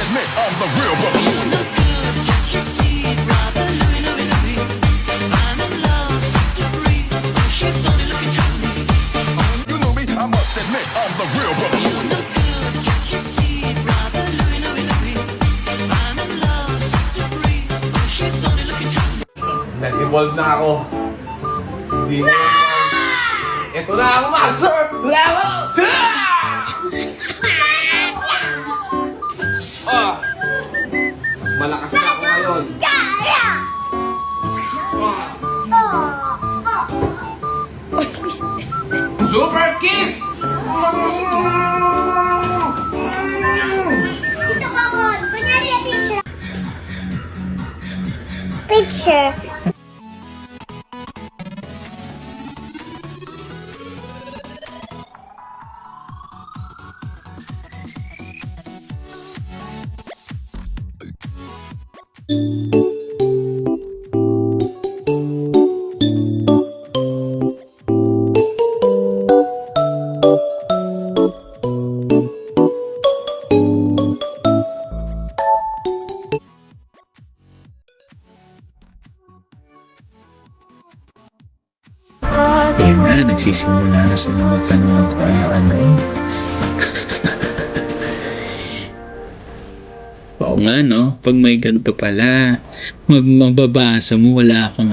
admit I'm the real one. You know me, I must admit I'm the real one. Nag-evolve na ako. Hindi na. Ito na ang master level 2! Mas malakas na ako ngayon. Super kiss! Ito ka kon. Kunyari yung teacher. Picture. Ayun na, nagsisimula na sila magtanong kung ano eh. Oo nga no, pag may ganito pala, mababasa mo wala kang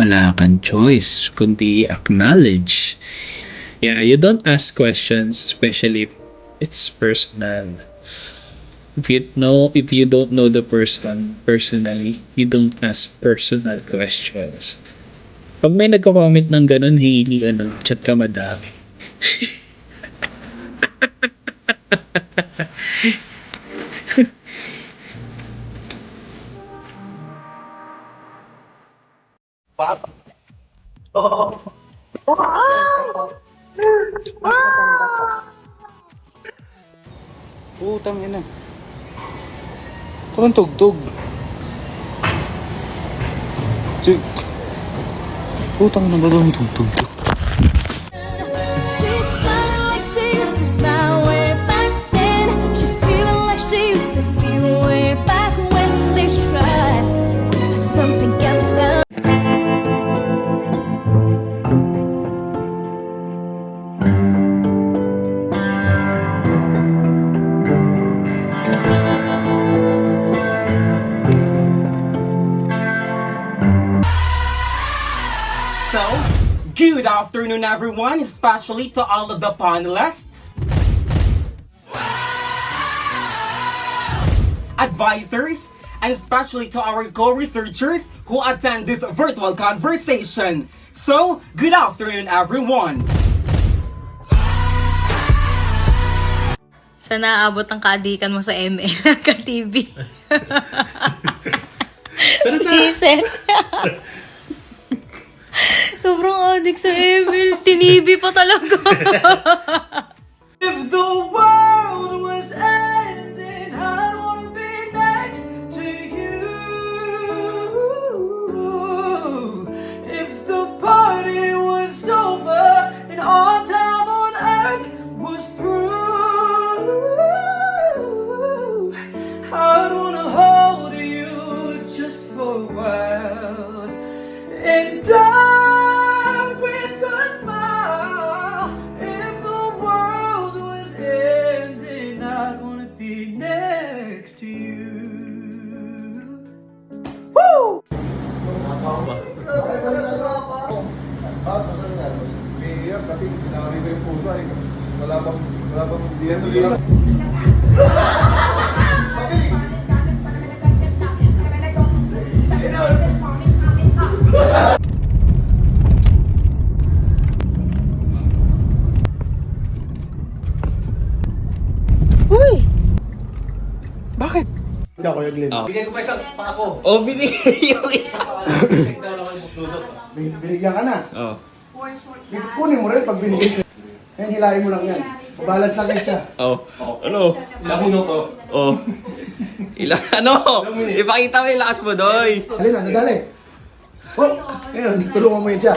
wala kang choice, kundi acknowledge. Yeah, you don't ask questions, especially if it's personal. If you don't know the person personally, you don't ask personal questions. Pag may nagko-comment ng ganun, chat ka madami. Putang ina. Parang tugtog. Putang na ba yung tugtog to? She's smiling like she used to smile way back then. She's feeling like she used to feel way back when they tried. But something kept them. So, good afternoon everyone, especially to all of the panelists, advisors, and especially to our co-researchers who attend this virtual conversation. So, good afternoon everyone. Sana aabot ang kaadikan mo sa ML ka-TV. Reset. Sobrang addict sa ML. Tinibi pa talaga. If the world was ending, I'd wanna be next to you. If the party was over and all time on earth was through, I'd wanna hold you just for a while and die with a smile. If the world was ending, I'd wanna be next to you. Woo! Kasi pinakali ko yung puso ay wala bang Bakit? Hindi ako yung Glenn. Bigyan ko pa isang pako. Oh, binigay yung isa. Binigyan ka na. Oh. Kunin mo rin pag binigay sa'yo. Ngayon, hilahin mo lang yan. Balance lang yan siya. Oh. Ano? Ilang minuto? Oh. Ipakita mo yung lakas mo, Doy. Dali na, nadali. Oh! Ngayon, tulungan mo yan siya.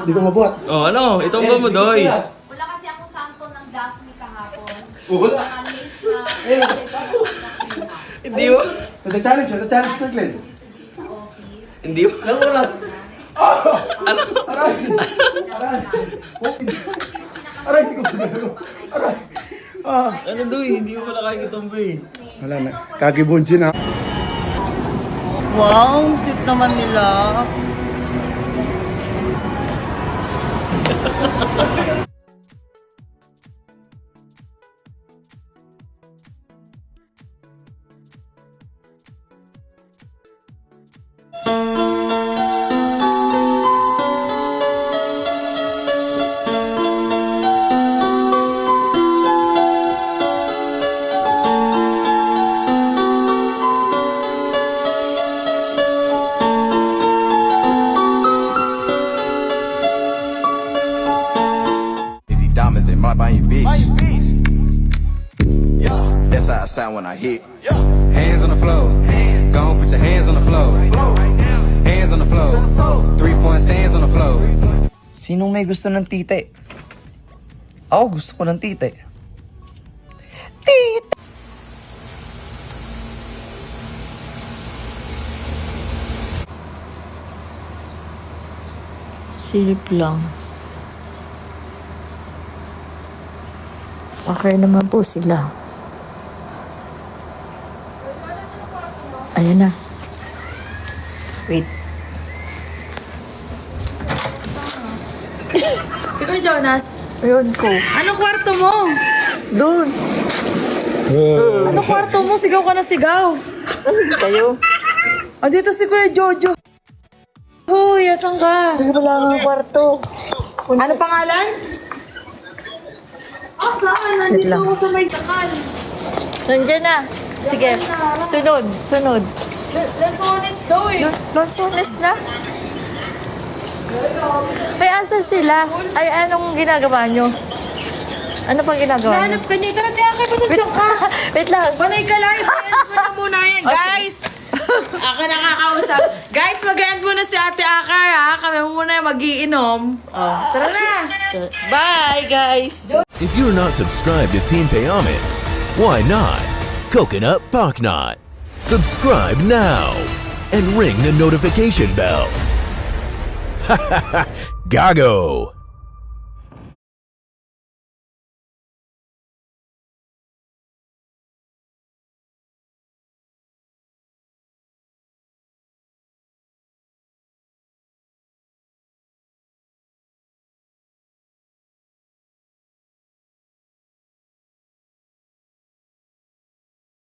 Di ko mabuhat. Oh, ano? Itombo mo, Doy. Wala kasi akong sample ng Daphne kahapon. Wala. Mga late na. Hindi mo. Sa challenge, sa challenge ko, Glenn. Sa office. Hindi mo. Anong oras? Ano? Aray! Aray! Aray, hindi ko pinalo. Aray! Ah. Ano doy? Hindi mo pala kaya kitong bay. Wala na. Kakibunsin ha. Wow, sweet naman nila. Diamonds in my Miami Beach. Yeah, that's how I sound when I hit. Hands on the floor. Go on, put your hands on the floor. Hands on the floor. 3-point stands on the floor. Sinong may gusto ng tite? Ako gusto ko ng tite. Tite! Silip lang. Okay naman po sila. Ayan na. Wait. Si Kuya Jonas, Ayun ko. anong kwarto mo? Doon. Anong kwarto mo? Sigaw ka na sigaw. Kayo. Dito si Kuya Jojo. Hoy, asan ka? Wala nga kwarto. Ano pangalan? Saan? Wait Nandito lang. ako sa may dakal. Nandiyan na. Sige. Sunod. Sunod. Let's honest daw eh. Nonsones na. Ay, asan sila? Ay, anong ginagawa nyo? Ano pang ginagawa nyo? Nahanap ka niya. Tara, tiyan ka ba nandiyan ka? Wait lang. Panay ka live. End mo na muna yan. Guys! Ako nakakausap. Guys, mag-end muna si Ate Akar ha. Kami muna yung mag-iinom. Tara na! Bye, guys. If you're not subscribed to Team Payame, why not? Coconut Pocknot. Subscribe now and ring the notification bell. Gago!